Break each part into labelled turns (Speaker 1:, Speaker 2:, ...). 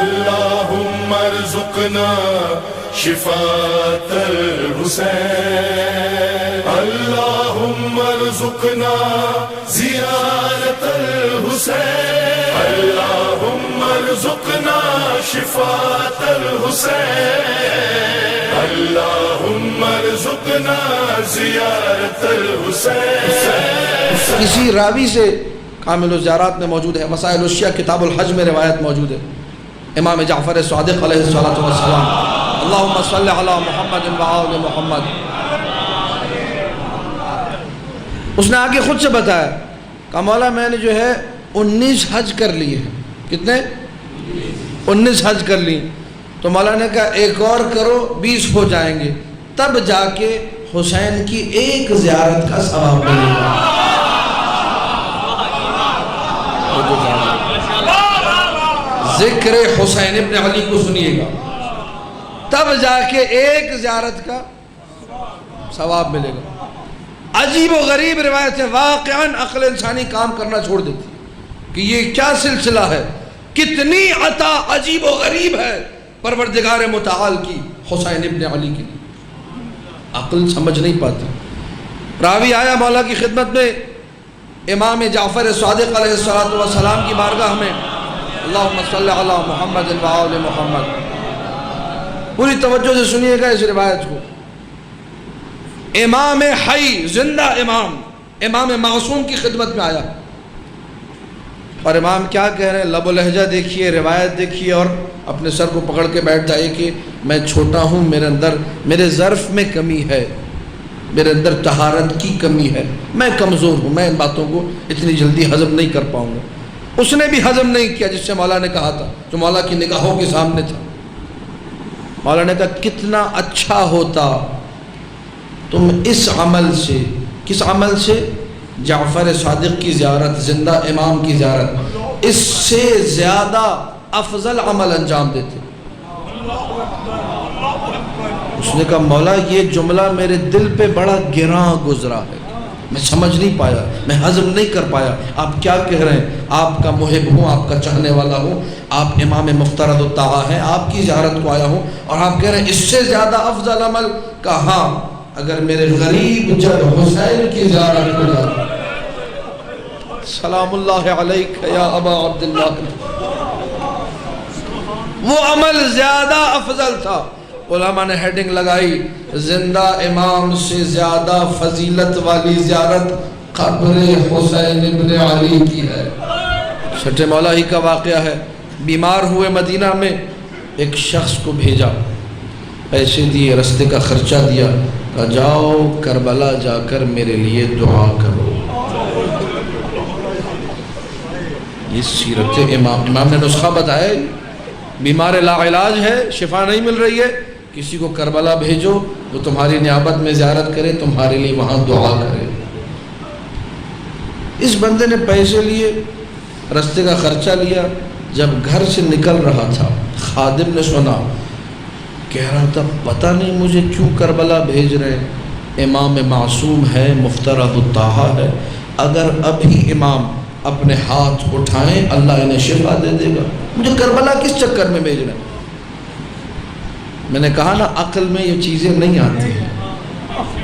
Speaker 1: اللهم ارزقنا شفاة الحسين اللهم ارزقنا زيارة الحسين اللهم ارزقنا شفاة الحسين اللهم ارزقنا زيارة الحسين.
Speaker 2: کسی راوی سے کامل الزیارات میں موجود ہے، وسائل الشیعہ کتاب الحج میں روایت موجود ہے، امام جعفر صادق علیہ السلام اللہم صلی علی محمد وآل محمد، اس نے آگے خود سے بتایا کہ مولا میں نے جو ہے 19 حج کر لیے ہیں. کتنے؟ 19 حج کر لی. تو مولا نے کہا ایک اور کرو 20 ہو جائیں گے، تب جا کے حسین کی ایک زیارت کا ثواب ملے گا. ذکر حسین ابن علی کو سنیے گا، تب جا کے ایک زیارت کا ثواب ملے گا. عجیب و غریب روایت ہے، واقعاً عقل انسانی کام کرنا چھوڑ دیتی کہ یہ کیا سلسلہ ہے، کتنی عطا عجیب و غریب ہے پروردگار متعال کی حسین ابن علی کی. عقل سمجھ نہیں پاتی. راوی آیا مولا کی خدمت میں، امام جعفر صادق علیہ السلام کی بارگاہ میں، اللہم صلی علی محمد وآل محمد. پوری توجہ سے سنیے گا اس روایت کو. امام حی، زندہ امام معصوم کی خدمت میں آیا، اور امام کیا کہہ رہے ہیں، لب و لہجہ دیکھیے، روایت دیکھیے، اور اپنے سر کو پکڑ کے بیٹھ جائے کہ میں چھوٹا ہوں، میرے ظرف میں کمی ہے، میرے اندر طہارت کی کمی ہے، میں کمزور ہوں، میں ان باتوں کو اتنی جلدی ہضم نہیں کر پاؤں گا. اس نے بھی ہضم نہیں کیا جس سے مولا نے کہا تھا، جو مولا کی نگاہوں کے سامنے تھا. مولا نے کہا کتنا اچھا ہوتا تم اس عمل سے، کس عمل سے؟ جعفر صادق کی زیارت، زندہ امام کی زیارت، اس سے زیادہ افضل عمل انجام دیتے. اس نے کہا مولا یہ جملہ میرے دل پہ بڑا گراں گزرا ہے، میں سمجھ نہیں پایا، میں ہضم نہیں کر پایا. آپ کیا کہہ رہے ہیں؟ آپ کا محب ہوں، آپ کا چاہنے والا ہوں، آپ امام مفترض الطاعہ ہیں، آپ کی زیارت کو آیا ہوں، اور آپ کہہ رہے ہیں اس سے زیادہ افضل عمل. کہا اگر میرے غریب جب حسین کی زیارت کو جاتا، سلام اللہ علیک یا ابا عبداللہ، وہ عمل زیادہ افضل تھا. علماء نے ہیڈنگ لگائی، زندہ امام سے زیادہ فضیلت والی زیارت قبر حسین ابن علی کی ہے. چھٹے مولا ہی کا واقعہ ہے. بیمار ہوئے مدینہ میں، ایک شخص کو بھیجا، پیسے دیے، رستے کا خرچہ دیا، کہا جاؤ کربلا جا کر میرے لیے دعا کرو. یہ سیرت امام نے نسخہ بتایا، بیمار لا علاج ہے، شفا نہیں مل رہی ہے، کسی کو کربلا بھیجو، وہ تمہاری نیابت میں زیارت کرے، تمہارے لیے وہاں دعا کرے. اس بندے نے پیسے لیے، رستے کا خرچہ لیا. جب گھر سے نکل رہا تھا، خادم نے سنا، کہہ رہا تھا پتہ نہیں مجھے کیوں کربلا بھیج رہے ہیں، امام معصوم ہے، مفترض الطاعہ ہے، اگر ابھی امام اپنے ہاتھ اٹھائیں اللہ انہیں شفا دے دے گا، مجھے کربلا کس چکر میں بھیج رہے ہیں. میں نے کہا نا عقل میں یہ چیزیں نہیں آتی ہیں،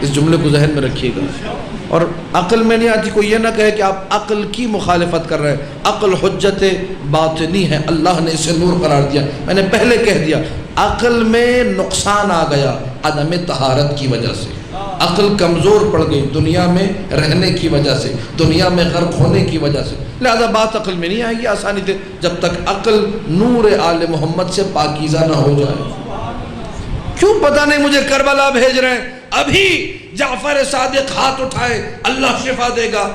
Speaker 2: اس جملے کو ذہن میں رکھیے گا. اور عقل میں نہیں آتی، کوئی یہ نہ کہے کہ آپ عقل کی مخالفت کر رہے ہیں. عقل حجت باطنی ہے، اللہ نے اسے نور قرار دیا. میں نے پہلے کہہ دیا عقل میں نقصان آ گیا عدم طہارت کی وجہ سے، عقل کمزور پڑ گئی دنیا میں رہنے کی وجہ سے، دنیا میں غرق ہونے کی وجہ سے. لہذا بات عقل میں نہیں آئے گی آسانی سے جب تک عقل نور آل محمد سے پاکیزہ نہ ہو جائے. کیوں پتہ نہیں مجھے کربلا بھیج رہے ہیں، ابھی جعفر صادق ہاتھ اٹھائے اللہ شفا دے گا.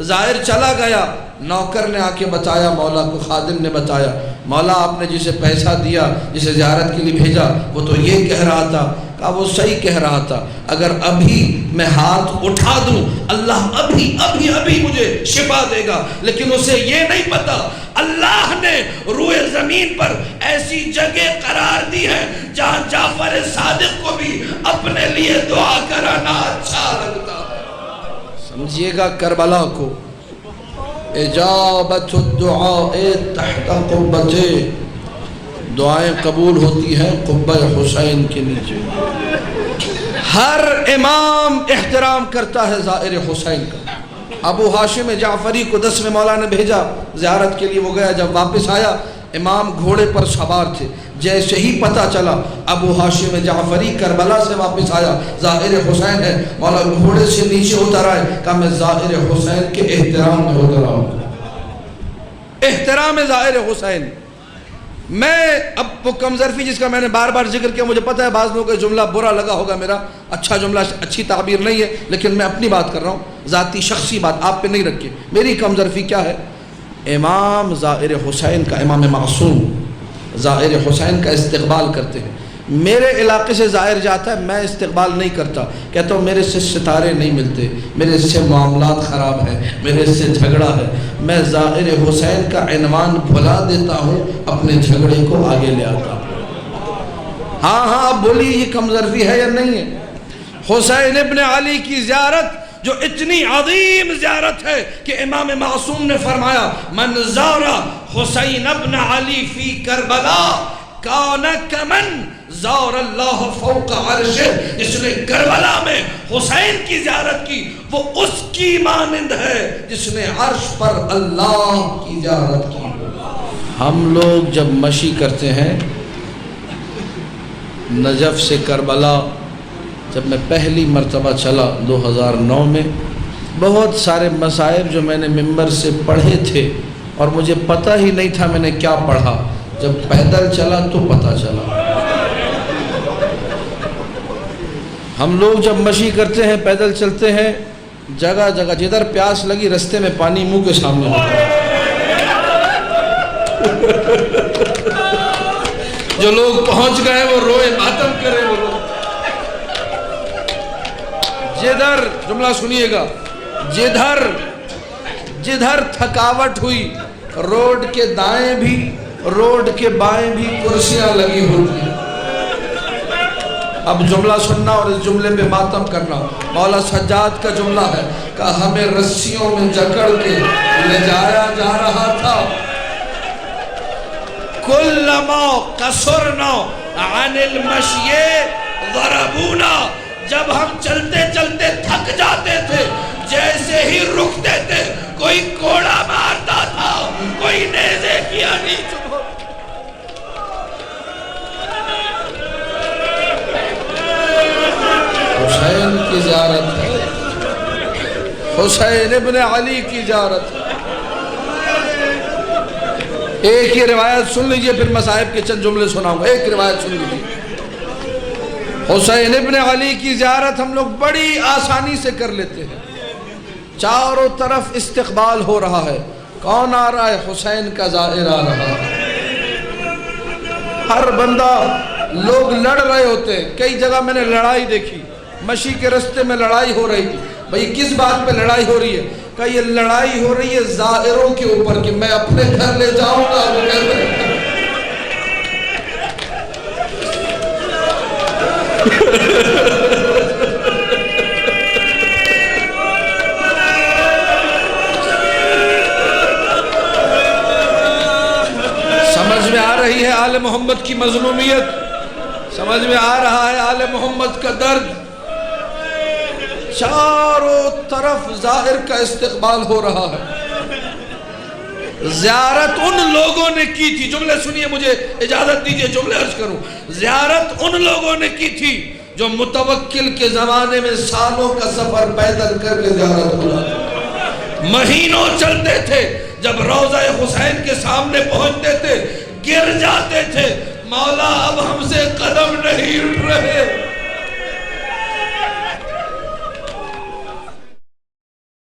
Speaker 2: ظاہر چلا گیا، نوکر نے آ کے بتایا مولا کو، خادم نے بتایا مولا آپ نے جسے پیسہ دیا، جسے زیارت کے لیے بھیجا، وہ تو یہ کہہ رہا تھا. کہا وہ صحیح کہہ رہا تھا، اگر ابھی میں ہاتھ اٹھا دوں اللہ ابھی مجھے شفا دے گا، لیکن اسے یہ نہیں پتا اللہ نے روئے زمین پر ایسی جگہ قرار دی ہے جہاں جعفر صادق کو بھی اپنے لیے دعا کرانا اچھا لگتا ہے. سمجھیے گا کربلا کو، اجابت الدعاء تحت قربتے، دعائیں قبول ہوتی ہیں قبہ حسین کے نیچے۔ ہر امام احترام کرتا ہے زائر حسین کا۔ ابو ہاشم جعفری کو 10 میں مولا نے بھیجا زیارت کے لیے، وہ گیا، جب واپس آیا امام گھوڑے پر سوار تھے، جیسے ہی پتہ چلا ابو ہاشم جعفری کربلا سے واپس آیا، ظاہر حسین ہے، مولا گھوڑے سے نیچے اتر آئے، کہا میں ظاہر حسین کے احترام میں اتر آؤں، احترام ظاہر حسین۔ میں اب وہ کم ظرفی جس کا میں نے بار بار ذکر کیا، مجھے پتہ ہے بعض لوگوں کو جملہ برا لگا ہوگا، میرا اچھا جملہ، اچھی تعبیر نہیں ہے، لیکن میں اپنی بات کر رہا ہوں، ذاتی شخصی بات آپ پہ نہیں رکھے۔ میری کم ظرفی کیا ہے؟ امام ظاہر حسین کا، امام معصوم ظاہر حسین کا استقبال کرتے ہیں۔ میرے علاقے سے ظاہر جاتا ہے، میں استقبال نہیں کرتا، کہتا ہوں میرے سے ستارے نہیں ملتے، میرے سے معاملات خراب ہیں، میرے سے جھگڑا ہے، میں ظاہر حسین کا عنوان بھلا دیتا ہوں، اپنے جھگڑے کو آگے لے آتا ہوں۔ ہاں آپ بولیے یہ کم ظرفی ہے یا نہیں ہے؟ حسین ابن علی کی زیارت جو اتنی عظیم زیارت ہے کہ امام معصوم نے فرمایا من زار حسین ابن علی فی کربلا کان کمن زار اللہ فوق عرشہ، جس نے کربلا میں حسین کی زیارت کی وہ اس کی مانند ہے جس نے عرش پر اللہ کی زیارت کی۔ ہم لوگ جب مشی کرتے ہیں نجف سے کربلا، جب میں پہلی مرتبہ چلا 2009 میں، بہت سارے مصائب جو میں نے ممبر سے پڑھے تھے اور مجھے پتہ ہی نہیں تھا میں نے کیا پڑھا، جب پیدل چلا تو پتہ چلا۔ ہم لوگ جب مشی کرتے ہیں، پیدل چلتے ہیں، جگہ جگہ جدھر پیاس لگی رستے میں پانی منہ کے سامنے ہوتا ہے۔ جو لوگ پہنچ گئے وہ روئے ماتم کرے، وہ لوگ جدھر، جملہ سنیے گا، جدھر تھکاوٹ ہوئی، روڈ کے دائیں بھی روڈ کے بائیں بھی کرسیاں لگی ہوتی ہیں۔ اب جملہ سننا اور اس جملے پہ ماتم کرنا۔ مولا سجاد کا جملہ ہے کہ ہمیں رسیوں میں جکڑ کے لے جایا جا رہا تھا، کلما قصرنا عن المشی ضربونا، جب ہم چلتے چلتے تھک جاتے تھے جیسے ہی رکتے تھے کوئی کوڑا مارتا تھا، کوئی نیزے کیا نہیں چبھو۔ حسین کی زیارت ہے، حسین ابن علی کی زیارت ہے۔ ایک ہی روایت سن لیجئے، پھر مصائب کے چند جملے سناؤں گا، ایک روایت سن لیجئے۔ حسین ابن علی کی زیارت ہم لوگ بڑی آسانی سے کر لیتے ہیں، چاروں طرف استقبال ہو رہا ہے، کون آ رہا ہے؟ حسین کا زائر آ رہا ہے۔ ہر بندہ، لوگ لڑ رہے ہوتے ہیں، کئی جگہ میں نے لڑائی دیکھی، مشی کے رستے میں لڑائی ہو رہی تھی، بھئی کس بات پہ لڑائی ہو رہی ہے؟ کہ یہ لڑائی ہو رہی ہے زائروں کے اوپر کہ میں اپنے گھر لے جاؤں گا، وہ کہتے ہیں سمجھ میں آ رہی ہے آل محمد کی مظلومیت، سمجھ میں آ رہا ہے آل محمد کا درد۔ چاروں طرف ظاہر کا استقبال ہو رہا ہے۔ زیارت ان لوگوں نے کی تھی، جملے سنیے، مجھے اجازت دیجئے جملے عرض کروں۔ زیارت ان لوگوں نے کی تھی جو متوکل کے زمانے میں سالوں کا سفر پیدل کر کے زیارت ہوا، مہینوں چلتے تھے، جب روضہ حسین کے سامنے پہنچتے تھے گر جاتے تھے، مولا اب ہم سے قدم نہیں اٹھ رہے۔